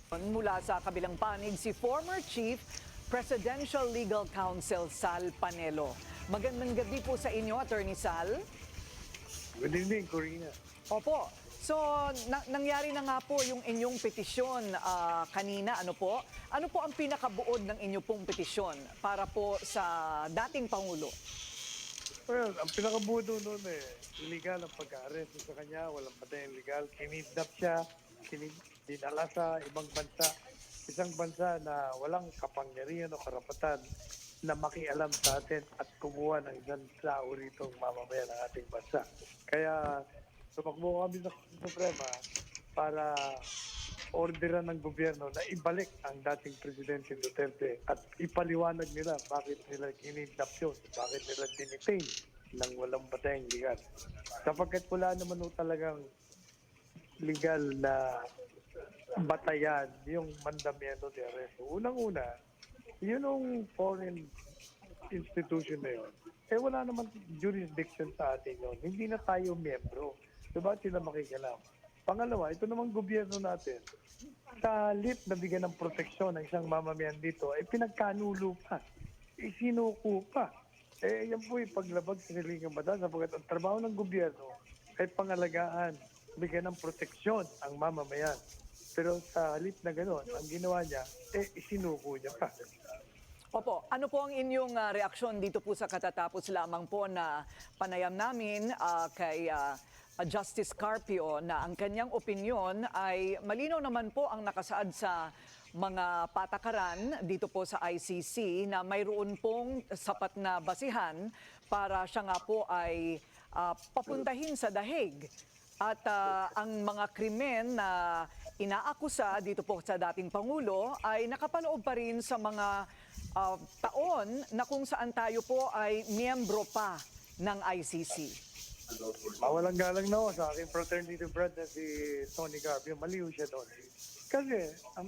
Mula sa kabilang panig si former Chief Presidential Legal Counsel Sal Panelo. Magandang gabi po sa inyo, Attorney Sal. Good evening, Corina. Opo. So, nangyari na nga po yung inyong petisyon kanina. Ano po? Ano po ang pinakabuod ng inyong pong petisyon para po sa dating Pangulo? Well, ang pinakabudo noon illegal ang pagka-arrest sa kanya, walang patay illegal. Kinidnap siya, dinala sa ibang bansa. Isang bansa na walang kapangyarihan o karapatan na makialam sa atin at kumuha ng isang tao rito mamamayan ng ating bansa. Kaya tumakbo kami sa Suprema para orderan ng gobyerno na ibalik ang dating Presidente Duterte at ipaliwanag nila bakit nila kinidnap yun, bakit nila dinitain ng walang batayang legal. Sapagkat wala naman talagang legal na batayan yung mandamiento de arresto. Unang-una, yun yung foreign institution na yun. Wala naman jurisdiction sa atin yun. Hindi na tayo miyembro. So bakit sila makikialam? Pangalawa, ito namang gobyerno natin, sa halip na bigyan ng proteksyon ng isang mamamayan dito, pinagkanulo pa, isinuko pa. Yan po yung paglabag sa siligang batas sapagkat ang trabaho ng gobyerno ay pangalagaan, bigyan ng proteksyon ang mamamayan. Pero sa halip na gano'n, ang ginawa niya, isinuko niya pa. Opo, ano po ang inyong reaksyon dito po sa katatapos lamang po na panayam namin kay Justice Carpio na ang kanyang opinyon ay malinaw naman po ang nakasaad sa mga patakaran dito po sa ICC na mayroon pong sapat na basihan para siya nga po ay papuntahin sa The Hague. At ang mga krimen na inaakusa dito po sa dating Pangulo ay nakapaloob pa rin sa mga taon na kung saan tayo po ay miyembro pa ng ICC. Mawalang galang na ako sa aking fraternity brother si Tony Carpio. Maliw siya doon. Kasi ang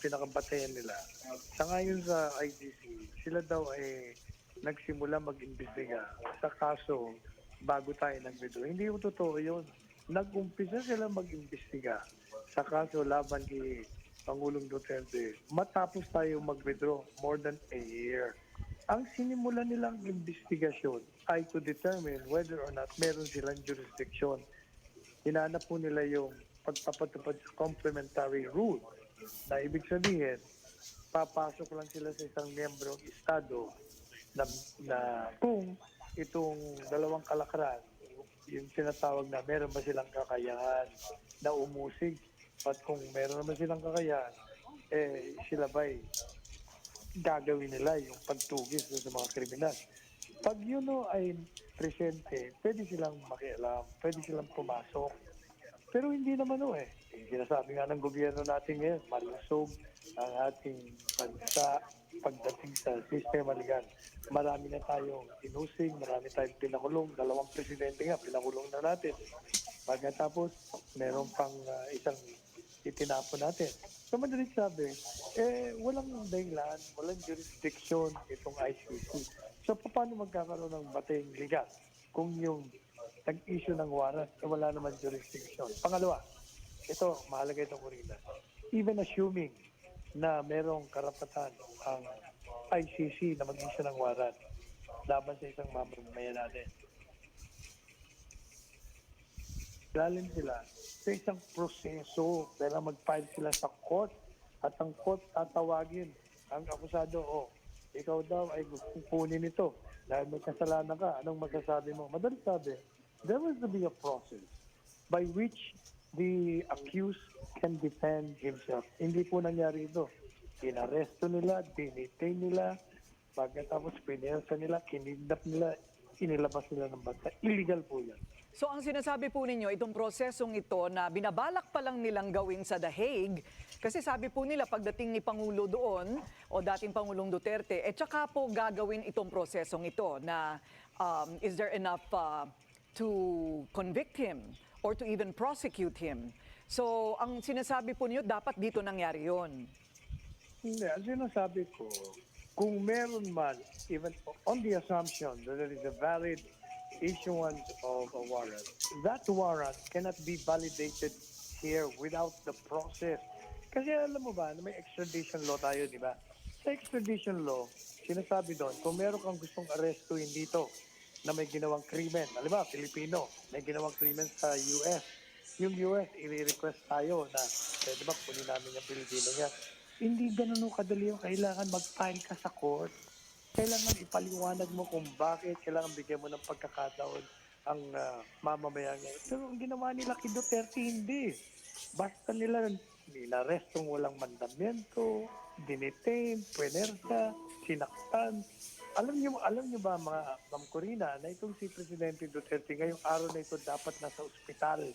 pinakabatayan nila, sa ngayon sa ICC, sila daw ay nagsimula mag-imbestiga sa kaso bago tayo nag-withdraw. Hindi yung totoo yun. Nag-umpisa sila mag-imbestiga sa kaso laban kay Pangulong Duterte matapos tayo mag-withdraw more than a year. Ang sinimula nilang investigasyon ay to determine whether or not meron silang jurisdiction. Hinanap po nila yung pagpapatupad sa complementary rule na ibig sabihin, papasok lang sila sa isang miyembrong estado na kung itong dalawang kalakaran, yung sinatawag na meron ba silang kakayahan na umusig at kung meron naman silang kakayahan, sila ba'y gagawin nila yung pagtugis sa mga kriminal. Pag yun ay presente, pwede silang makialam, pwede silang pumasok. Pero hindi naman sinasabi nga ng gobyerno natin ngayon, malusog ang ating bansa pagdating sa sistema legal. Marami na tayong inusig, marami tayong pinakulong, 2 presidente nga, pinakulong na natin. Pagkatapos, meron pang isang itinapon natin. So madalit sabi, walang dahilan, walang jurisdiction itong ICC. So paano magkakaroon ng batayang legal kung yung nag-issue ng warrant, wala naman jurisdiction? Pangalawa, ito, mahalaga itong Corina. Even assuming na merong karapatan ang ICC na mag-issue ng warrant laban sa isang mamamayan natin, lalim sila sa isang proseso dahil mag-file sila sa court at ang court tatawagin ang akusado, ikaw daw ay gustong kunin ito dahil may kasalanan ka, anong masasabi mo? Madali sabi, there will be a process by which the accused can defend himself. Hindi po nangyari ito. Inaresto nila, dinitain nila, pagkatapos pinelsa nila, kinidnap nila, inilabas nila ng bansa. Illegal po yan. So ang sinasabi po ninyo, itong prosesong ito na binabalak pa lang nilang gawin sa The Hague, kasi sabi po nila pagdating ni Pangulo doon o dating Pangulong Duterte, tsaka po gagawin itong prosesong ito na is there enough to convict him or to even prosecute him? So ang sinasabi po niyo, dapat dito nangyari yun. Hindi, ang sinasabi ko, kung meron man, even on the assumption that there is a valid issuance of a warrant, that warrant cannot be validated here without the process. Kasi alam mo ba, na may extradition law tayo, di ba? Sa extradition law, sinasabi doon, kung meron kang gustong arestuhin dito na may ginawang krimen, alam ba, Pilipino, may ginawang krimen sa US, yung US, i-request tayo na, di ba, kunin namin yung Pilipino niya. Hindi ganun kadali yung kailangan mag-file ka sa court. Kailangan ipaliwanag mo kung bakit, kailangan bigyan mo ng pagkakataon ang mamamayan niya. Pero ang ginawa nila kay Duterte, hindi. Basta nila inarestong walang mandamiento, dinetain, puwersa, sinaktan. Alam niyo ba mga Ma'am Corina, na itong si Presidente Duterte ngayong araw na ito dapat nasa ospital.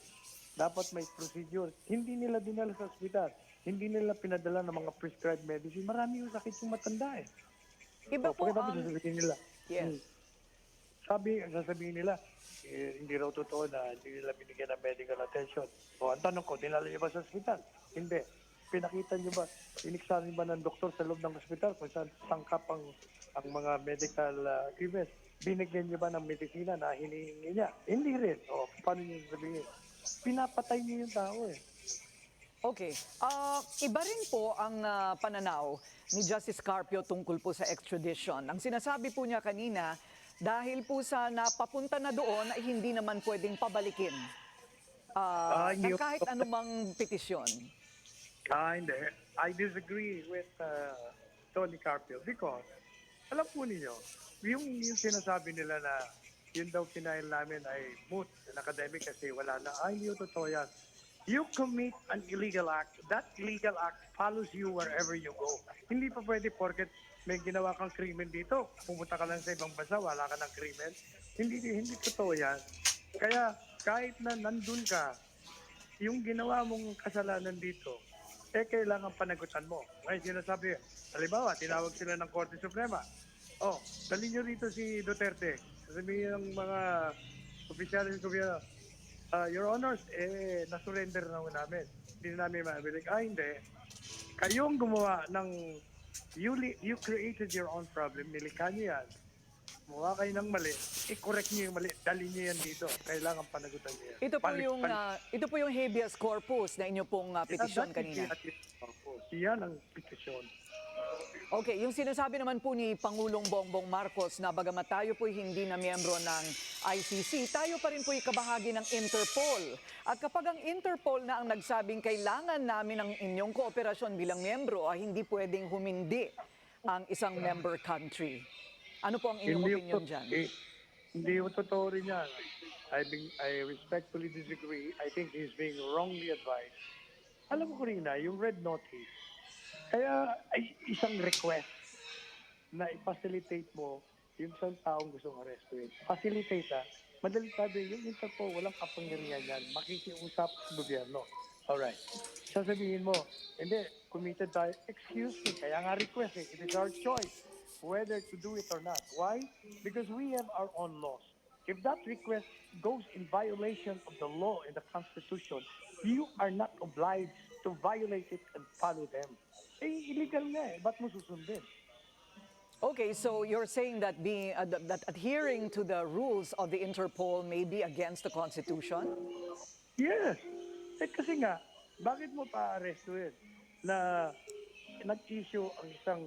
Dapat may procedure. Hindi nila dinala sa ospital. Hindi nila pinadala ng mga prescribed medicine. Marami yung sakit yung matanda eh. Iba po Pagkatapos ang... sasabihin nila, Yes. sasabihin nila, hindi raw totoo na hindi nila binigyan ng medical attention. O ang tanong ko, dinala niyo ba sa ospital? Hindi. Pinakita niyo ba, iniksanin ba ng doktor sa loob ng ospital kung saan sangkap ang mga medical equipment? Binigyan niyo ba ng medisina na hinihingi niya? Hindi rin. O paano niyo sabihin? Pinapatay niyo yung tao eh. Okay. Iba rin po ang pananaw ni Justice Carpio tungkol po sa extradition. Ang sinasabi po niya kanina, dahil po sa napapunta na doon ay hindi naman pwedeng pabalikin ng kahit anumang petisyon. Hindi. I disagree with Tony Carpio because alam po ninyo, yung sinasabi nila na yun daw pinail namin ay moot and academic kasi wala na. Hindi yung totoo yan. You commit an illegal act, that illegal act follows you wherever you go. Hindi pa pwede porket may ginawa kang krimen dito, pumunta ka lang sa ibang bansa, wala ka ng krimen. Hindi totoo yan. Kaya kahit na nandun ka, yung ginawa mong kasalanan dito, kailangan panagutan mo. Ngayon sinasabi, halimbawa, tinawag sila ng Korte Suprema. Dali nyo rito si Duterte. Sabihin ng mga opisyalis ng gobyerno, Your Honors, na-surrender na namin. Hindi na namin mabilig. Hindi. Kayong gumawa ng, you created your own problem, nilikha nyo yan. Gumawa kayo ng mali, i-correct nyo yung mali, dali nyo yan dito. Kailangan panagutan nyo yan. Ito po yung habeas corpus na inyo pong petisyon kanina. Yan ang petisyon. Okay, yung sinasabi naman po ni Pangulong Bongbong Marcos na bagamat tayo po'y hindi na miyembro ng ICC, tayo pa rin po'y kabahagi ng Interpol. At kapag ang Interpol na ang nagsabing kailangan namin ang inyong kooperasyon bilang miyembro, hindi pwedeng humindi ang isang member country. Ano po ang inyong opinion dyan? Hindi yung totoo rin yan. I respectfully disagree. I think he's being wrongly advised. Alam mo ko rin na, yung red notice, kaya ay isang request na i-facilitate mo yung isang taong gustong arrestuin. Facilitate madali sabi, yung Interpol, walang kapangyarihan yan. Makikiusap sa gobyerno. Alright. Sasabihin mo, hindi, committed tayo. Excuse me, kaya nga request eh. It is our choice whether to do it or not. Why? Because we have our own laws. If that request goes in violation of the law and the Constitution, you are not obliged to violate it and follow them. Illegal nga eh. Ba't mo susundin? Okay, so you're saying that that adhering to the rules of the Interpol may be against the Constitution? Yes. Kasi nga, bakit mo pa-arrestuin na nag-issue ang isang,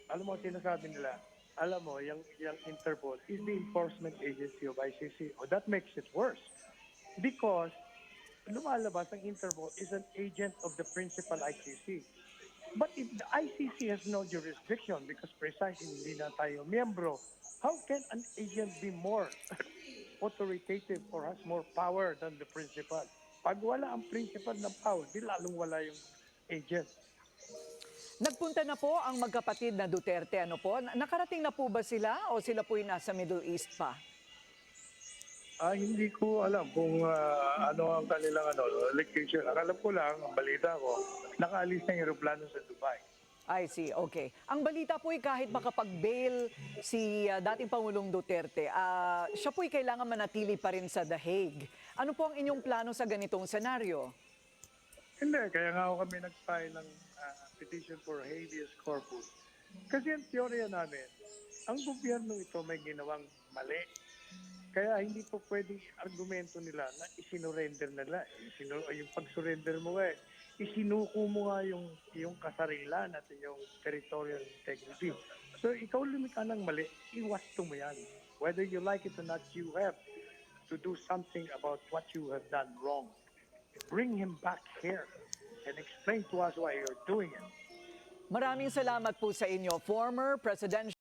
alam mo, sinasabi nila, alam mo, yung Interpol is the enforcement agency of ICC. That makes it worse. Because lumalabas ang Interpol is an agent of the principal ICC. But if the ICC has no jurisdiction because precisely hindi na tayo miyembro, how can an agent be more authoritative or has more power than the principal? Pag wala ang principal ng power, di lalong wala yung agent. Nagpunta na po ang magkapatid na Duterte. Ano po? Nakarating na po ba sila o sila po'y nasa Middle East pa? Hindi ko alam kung ano ang kanilang location. Alam ko lang, ang balita ko, nakaalis ng eroplano sa Dubai. I see, okay. Ang balita po'y kahit makapag-bail si dating Pangulong Duterte, siya po'y kailangan manatili pa rin sa The Hague. Ano po ang inyong plano sa ganitong senaryo? Hindi, kaya nga ako kami nag-file ng petition for habeas corpus. Kasi ang teorya namin, ang gobyerno ito may ginawang mali. Kaya hindi po pwedeng argumento nila na isinurrender nila. Yung pag-surrender mo nga, isinuko mo nga yung kasarilan at yung territorial integrity. So ikaw lumika ng mali, iwasto mo yan. Whether you like it or not, you have to do something about what you have done wrong. Bring him back here and explain to us why you're doing it. Maraming salamat po sa inyo, former Presidential